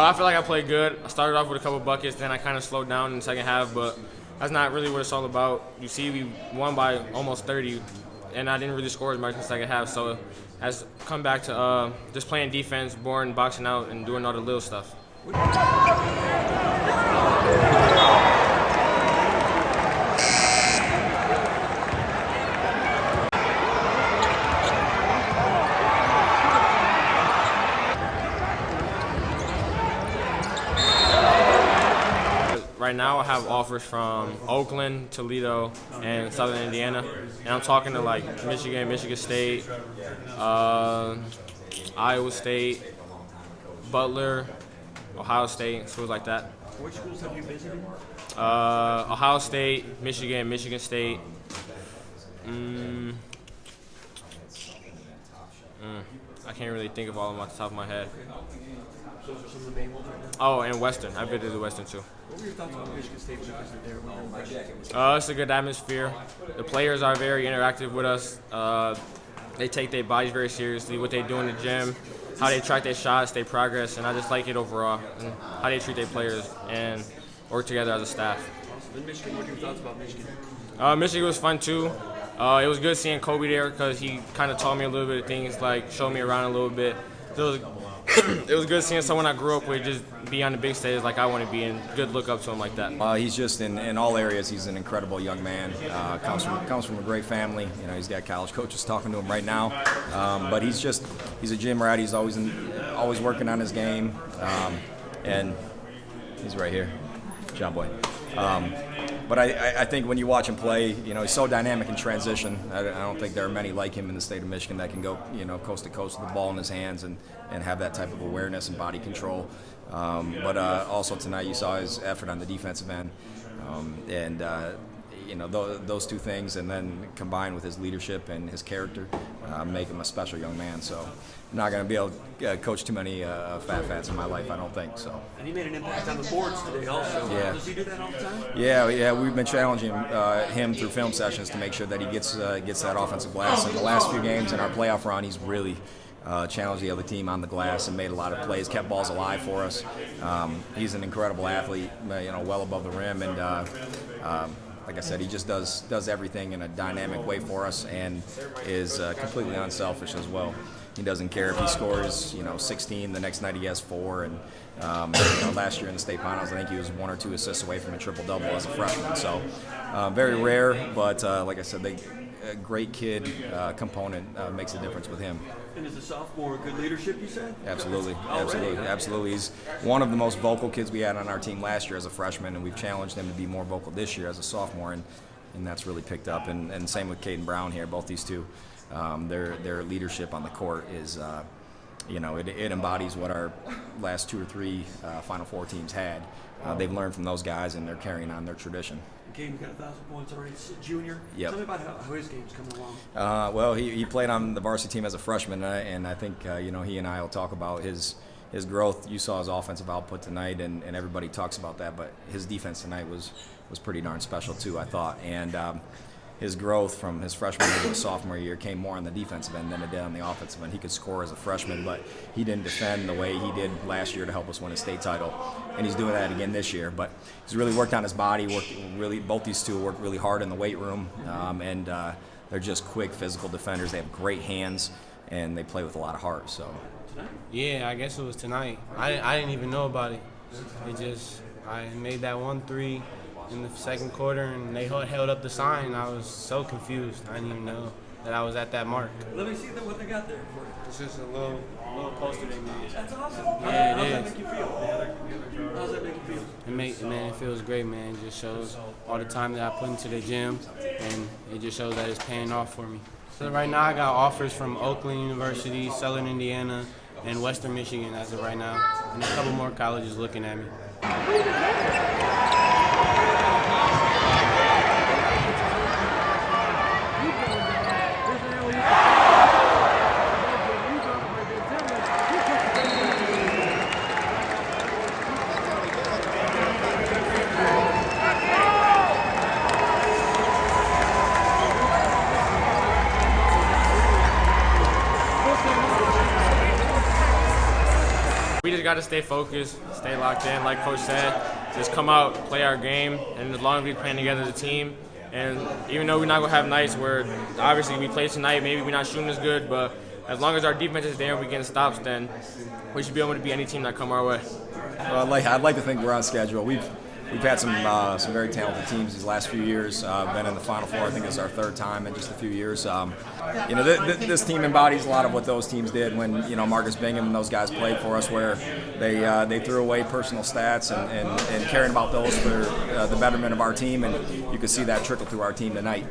I feel like I played good. I started off with a couple buckets, then I kind of slowed down in the second half, but that's not really what it's all about. You see, we won by almost 30, and I didn't really score as much in the second half, so it has come back to just playing defense, boring, boxing out, and doing all the little stuff. Right now I have offers from Oakland, Toledo, and Southern Indiana. And I'm talking to like Michigan, Michigan State, Iowa State, Butler, Ohio State, schools like that. Which schools have you visited? Ohio State, Michigan, Michigan State. I can't really think of all of them off the top of my head. So those are some of the main ones right now? Oh, and Western. I visited Western too. What were your thoughts about Michigan State when you visited there? It's a good atmosphere. The players are very interactive with us. They take their bodies very seriously, what they do in the gym, how they track their shots, their progress, and I just like it overall, and how they treat their players and work together as a staff. Awesome. In Michigan, what are your thoughts about Michigan? Michigan was fun too. It was good seeing Kobe there because he kind of taught me a little bit of things, like showed me around a little bit. It was good seeing someone I grew up with just be on the big stage like I want to be, and good look up to him like that. He's just in all areas. He's an incredible young man. Comes from a great family. You know, he's got college coaches talking to him right now. But he's a gym rat. He's always working on his game, and he's right here, John Boy. But I think when you watch him play, you know, he's so dynamic in transition. I don't think there are many like him in the state of Michigan that can go, you know, coast to coast with the ball in his hands and have that type of awareness and body control. But also tonight you saw his effort on the defensive end. You know, those two things, and then combined with his leadership and his character, make him a special young man. So I'm not going to be able to coach too many Phat Phats in my life, I don't think. So. And he made an impact on the boards today also. Yeah. Does he do that all the time? Yeah. We've been challenging him through film sessions to make sure that he gets that offensive glass. In the last few games in our playoff run, he's really challenged the other team on the glass and made a lot of plays, kept balls alive for us. He's an incredible athlete, you know, well above the rim, and like I said, he just does everything in a dynamic way for us, and is completely unselfish as well. He doesn't care if he scores, you know, 16. The next night he has 4, and you know, last year in the state finals, I think he was 1 or 2 assists away from a triple-double as a freshman. So very rare, but like I said, a great kid component makes a difference with him. And as a sophomore, good leadership, you said? Absolutely. He's one of the most vocal kids we had on our team last year as a freshman, and we've challenged him to be more vocal this year as a sophomore, and that's really picked up. And same with Caden Brown here. Both these two, their leadership on the court is, you know, it embodies what our last 2 or 3 Final Four teams had. They've learned from those guys, and they're carrying on their tradition. Caden got 1,000 points already. Junior. Yep. Tell me about how his game's coming along. Well, he played on the varsity team as a freshman, and I think you know, he and I will talk about his growth. You saw his offensive output tonight, and everybody talks about that. But his defense tonight was pretty darn special too, I thought. And his growth from his freshman year to his sophomore year came more on the defensive end than it did on the offensive end. He could score as a freshman, but he didn't defend the way he did last year to help us win a state title, and he's doing that again this year. But he's really worked on his body. Both these two work really hard in the weight room, and they're just quick, physical defenders. They have great hands, and they play with a lot of heart. So. Yeah, I guess it was tonight. I didn't even know about it. I made that 1-3 in the second quarter, and they held up the sign. I was so confused. I didn't even know that I was at that mark. Let me see what they got there for you. It's just a little poster they made. That's awesome. Yeah, How's it that is. make you feel? How's that make you feel? Man, it feels great, man. It just shows all the time that I put into the gym, and it just shows that it's paying off for me. So right now I got offers from Oakland University, Southern Indiana, and Western Michigan as of right now, and a couple more colleges looking at me. We just got to stay focused, stay locked in. Like Coach said, just come out, play our game, and as long as we plan together as a team, and even though we're not going to have nights where obviously we play tonight, maybe we're not shooting as good, but as long as our defense is there and we getting stops, then we should be able to beat any team that come our way. I'd like to think we're on schedule. We've had some very talented teams these last few years. Been in the Final Four. I think it's our third time in just a few years. This team embodies a lot of what those teams did when Marcus Bingham and those guys played for us, where they threw away personal stats and caring about those for the betterment of our team, and you could see that trickle through our team tonight.